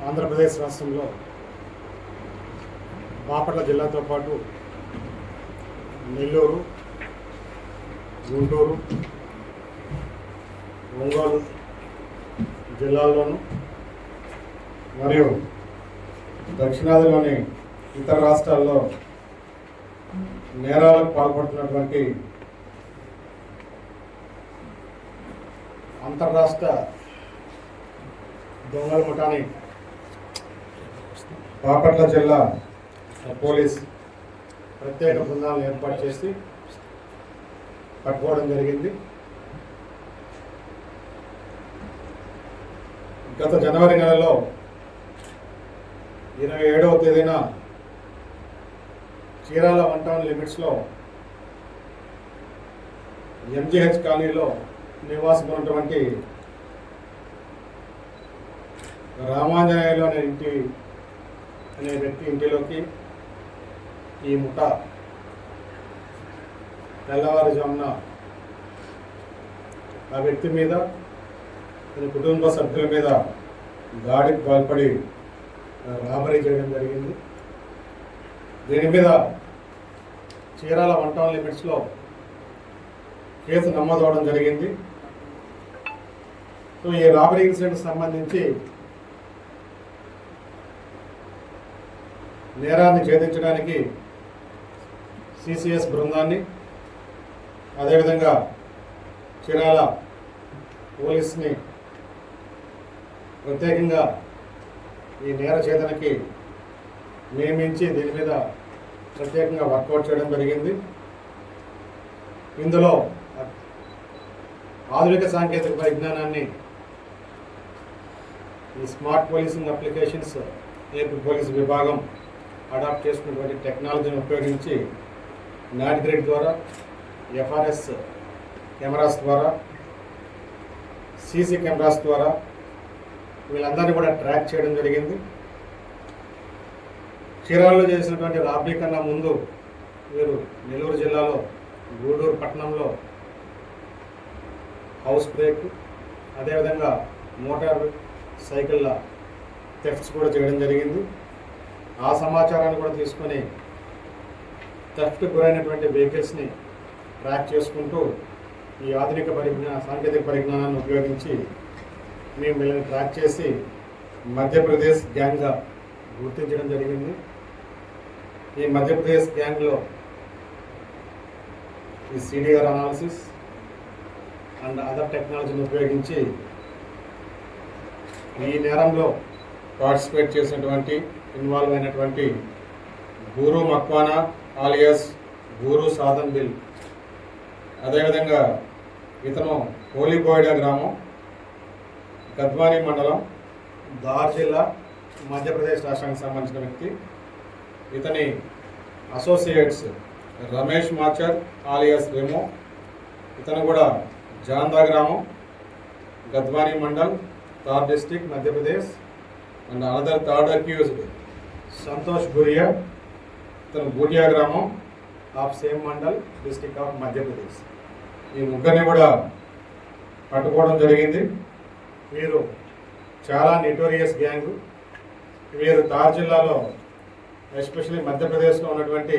ఆంధ్రప్రదేశ్ రాష్ట్రంలో బాపట్ల జిల్లాతో పాటు నెల్లూరు, గుంటూరు, ఒంగోలు జిల్లాల్లోనూ మరియు దక్షిణాదిలోని ఇతర రాష్ట్రాల్లో నేరాలకు పాల్పడుతున్నటువంటి అంతర్రాష్ట్ర దొంగల ముఠాని బాపట్ల జిల్లా పోలీస్ ప్రత్యేక బృందాలను ఏర్పాటు చేసి పట్టుకోవడం జరిగింది. గత జనవరి నెలలో 27వ తేదీన చీరాల 1 టౌన్ లిమిట్స్లో ఎంజీహెచ్ కాలనీలో నివాసం ఉన్నటువంటి రామాంజనేయులు అనే వ్యక్తి ఇంటిలోకి ఈ ముఠ తెల్లవారుజామున ఆ వ్యక్తి మీద, తన కుటుంబ సభ్యుల మీద దాడికి పాల్పడి రాబరీ చేయడం జరిగింది. దీని మీద చీరాల 1 టౌన్ లిమిట్స్లో కేసు నమోదవడం జరిగింది. సో ఈ రాబరీ ఇన్సిడెంట్కి సంబంధించి నేరాన్ని ఛేదించడానికి సిసిఎస్ బృందాన్ని, అదేవిధంగా చీరాల పోలీస్ని ప్రత్యేకంగా ఈ నేర ఛేదనకి నియమించి దీని మీద ప్రత్యేకంగా వర్కౌట్ చేయడం జరిగింది. ఇందులో ఆధునిక సాంకేతిక పరిజ్ఞానాన్ని, ఈ smart policing applications AP police విభాగం అడాప్ట్ చేసుకున్నటువంటి టెక్నాలజీని ఉపయోగించి నాట్ గ్రిడ్ ద్వారా, ఎఫ్ఆర్ఎస్ కెమెరాస్ ద్వారా, సీసీ కెమెరాస్ ద్వారా వీళ్ళందరినీ కూడా ట్రాక్ చేయడం జరిగింది. చీరాలలో చేసినటువంటి రాబరీ కన్నా ముందు వీరు నెల్లూరు జిల్లాలో గూడూరు పట్టణంలో హౌస్ బ్రేక్, అదేవిధంగా మోటార్ సైకిళ్ళ థెఫ్ట్స్ కూడా చేయడం జరిగింది. ఆ సమాచారాన్ని కూడా తీసుకొని థెఫ్ట్ గురైనటువంటి వెహికల్స్ని ట్రాక్ చేసుకుంటూ ఈ ఆధునిక సాంకేతిక పరిజ్ఞానాన్ని ఉపయోగించి మేము వీళ్ళని ట్రాక్ చేసి మధ్యప్రదేశ్ గ్యాంగ్గా గుర్తించడం జరిగింది. ఈ మధ్యప్రదేశ్ గ్యాంగ్లో ఈ సిడిఆర్ అనాలిసిస్ అండ్ అదర్ టెక్నాలజీని ఉపయోగించి ఈ నేరంలో పార్టిసిపేట్ చేసినటువంటి, ఇన్వాల్వ్ అయినటువంటి గూరు మక్వానా ఆలియాస్ గూరు సాధన్ బిల్, అదేవిధంగా ఇతను హోలీబోయిడా గ్రామం, గద్వానీ మండలం, దార్ జిల్లా, మధ్యప్రదేశ్ రాష్ట్రానికి సంబంధించిన వ్యక్తి. ఇతని అసోసియేట్స్ రమేష్ మాచర్ ఆలియాస్ రెమో, ఇతను కూడా జాందా గ్రామం, Gadwani mandal, Dhar district, Madhya Pradesh. And another third accused Santosh Guria, ఇతను బూటియా గ్రామం of same mandal, district of Madhya Pradesh. ఈ ముగ్గురిని కూడా పట్టుకోవడం జరిగింది. వీరు చాలా నెటోరియస్ గ్యాంగ్. వీరు తార్ జిల్లాలో, ఎస్పెషల్లీ మధ్యప్రదేశ్లో ఉన్నటువంటి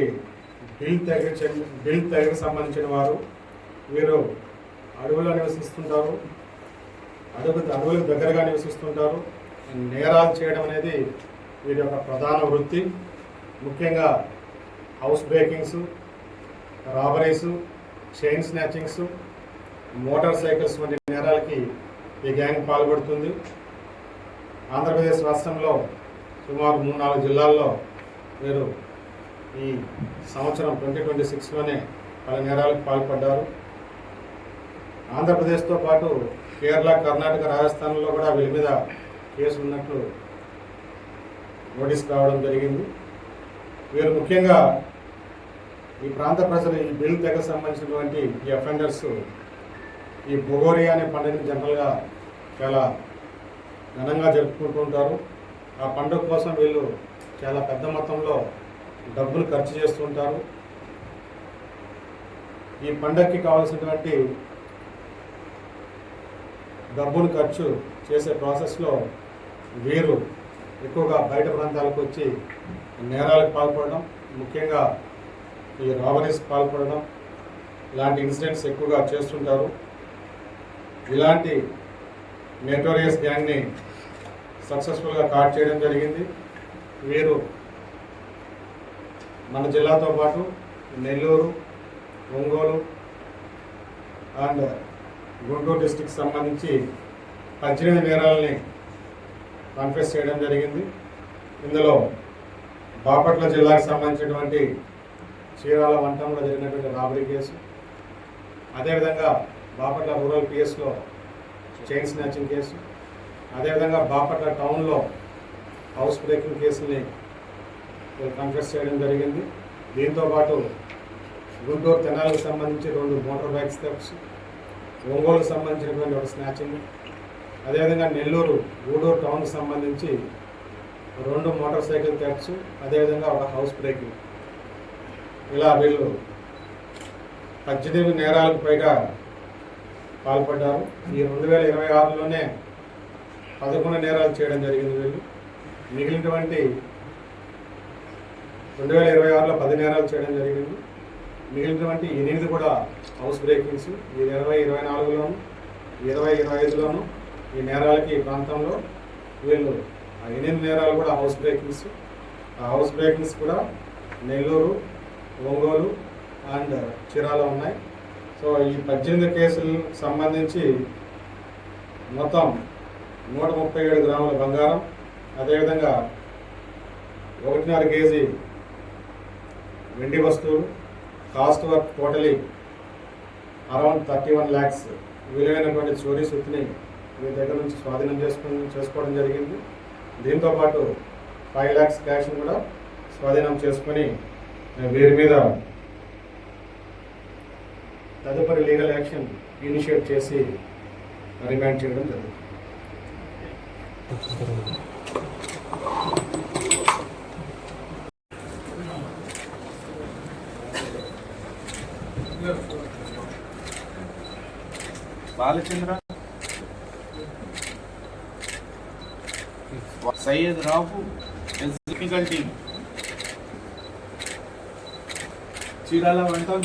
బిల్ తెగకి సంబంధించిన వారు. వీరు అడవుల్లో నివసిస్తుంటారు, అడవులకు దగ్గరగా నివసిస్తుంటారు. నేరాలు చేయడం అనేది వీరి యొక్క ప్రధాన వృత్తి. ముఖ్యంగా house breakings, robberies, chain snatchings, motor cycles వంటి నేరాలకి ఈ గ్యాంగ్ పాల్పడుతుంది. ఆంధ్రప్రదేశ్ రాష్ట్రంలో సుమారు 3-4 జిల్లాల్లో వీరు ఈ సంవత్సరం 2026లోనే పలు నేరాలకు పాల్పడ్డారు. ఆంధ్రప్రదేశ్తో పాటు కేరళ, కర్ణాటక, రాజస్థాన్లో కూడా వీళ్ళ మీద కేసులు ఉన్నట్లు నోటీస్ రావడం జరిగింది. వీరు ముఖ్యంగా ఈ ప్రాంత ప్రజలు ఈ బిల్ తెగకు సంబంధించినటువంటి ఈ అఫెండర్స్ ఈ బొగోరియా అనే పండుగని జనరల్గా చాలా ఘనంగా జరుపుకుంటూ ఉంటారు. ఆ పండుగ కోసం వీళ్ళు చాలా పెద్ద మొత్తంలో డబ్బులు ఖర్చు చేస్తుంటారు. ఈ పండగకి కావాల్సినటువంటి డబ్బును ఖర్చు చేసే ప్రాసెస్లో వీరు ఎక్కువగా బయట ప్రాంతాలకు వచ్చి నేరాలకు పాల్పడడం, ముఖ్యంగా ఈ రాబరీస్కి పాల్పడడం, ఇలాంటి ఇన్సిడెంట్స్ ఎక్కువగా చేస్తుంటారు. ఇలాంటి నోటోరియస్ గ్యాంగ్ని సక్సెస్ఫుల్గా కాట్ చేయడం జరిగింది. వీరు మన జిల్లాతో పాటు నెల్లూరు, ఒంగోలు అండ్ గుంటూరు డిస్టిక్ సంబంధించి 18 నేరాలని కన్ఫెస్ చేయడం జరిగింది. ఇందులో బాపట్ల జిల్లాకు సంబంధించినటువంటి చీరాల వంటంలో జరిగినటువంటి రాబరీ కేసు, అదేవిధంగా బాపట్ల రూరల్ పిఎస్లో చైన్ స్నాచింగ్ కేసు, అదేవిధంగా బాపట్ల టౌన్లో హౌస్ బ్రేకింగ్ కేసుని కన్ఫెస్ చేయడం జరిగింది. దీంతోపాటు గుంటూరు తెనాలకు సంబంధించి 2 మోటార్ బైక్స్ థెఫ్ట్స్, ఒంగోలుకు సంబంధించినటువంటి ఒక స్నాచింగ్, అదేవిధంగా నెల్లూరు గూడూరు టౌన్కి సంబంధించి 2 మోటార్ సైకిల్ థెఫ్ట్స్, అదేవిధంగా ఒక హౌస్ బ్రేకింగ్. ఇలా వీళ్ళు 18 నేరాలకు పైగా పాల్పడ్డారు. ఈ 2026లోనే 11 నేరాలు చేయడం జరిగింది. వీళ్ళు మిగిలినటువంటి 2026లో 10 నేరాలు చేయడం జరిగింది. మిగిలినటువంటి 8 కూడా హౌస్ బ్రేకింగ్స్. ఈ 2024లోను 2025లోను ఈ నేరాలకి ఈ ప్రాంతంలో వీళ్ళు 8 నేరాలు కూడా హౌస్ బ్రేకింగ్స్. ఆ హౌస్ బ్రేకింగ్స్ కూడా నెల్లూరు, ఒంగోలు అండ్ చీరాల ఉన్నాయి. సో ఈ 18 కేసులు సంబంధించి మొత్తం 137 గ్రాముల బంగారం, అదేవిధంగా 1.5 కేజీ వెండి వస్తువులు, cost work totally around 31 lakhs విలువైనటువంటి చోరీ సుత్తిని వీరి దగ్గర నుంచి స్వాధీనం చేసుకోవడం జరిగింది. దీంతోపాటు 5 lakhs క్యాష్ని కూడా స్వాధీనం చేసుకొని వీరి మీద తదుపరి లీగల్ యాక్షన్ ఇనిషియేట్ చేసి రిమాండ్ చేయడం జరుగుతుంది. బాలచంద్ర, సయ్యద్ రావు, టెక్నికల్ టీమ్, చీరాల వంటం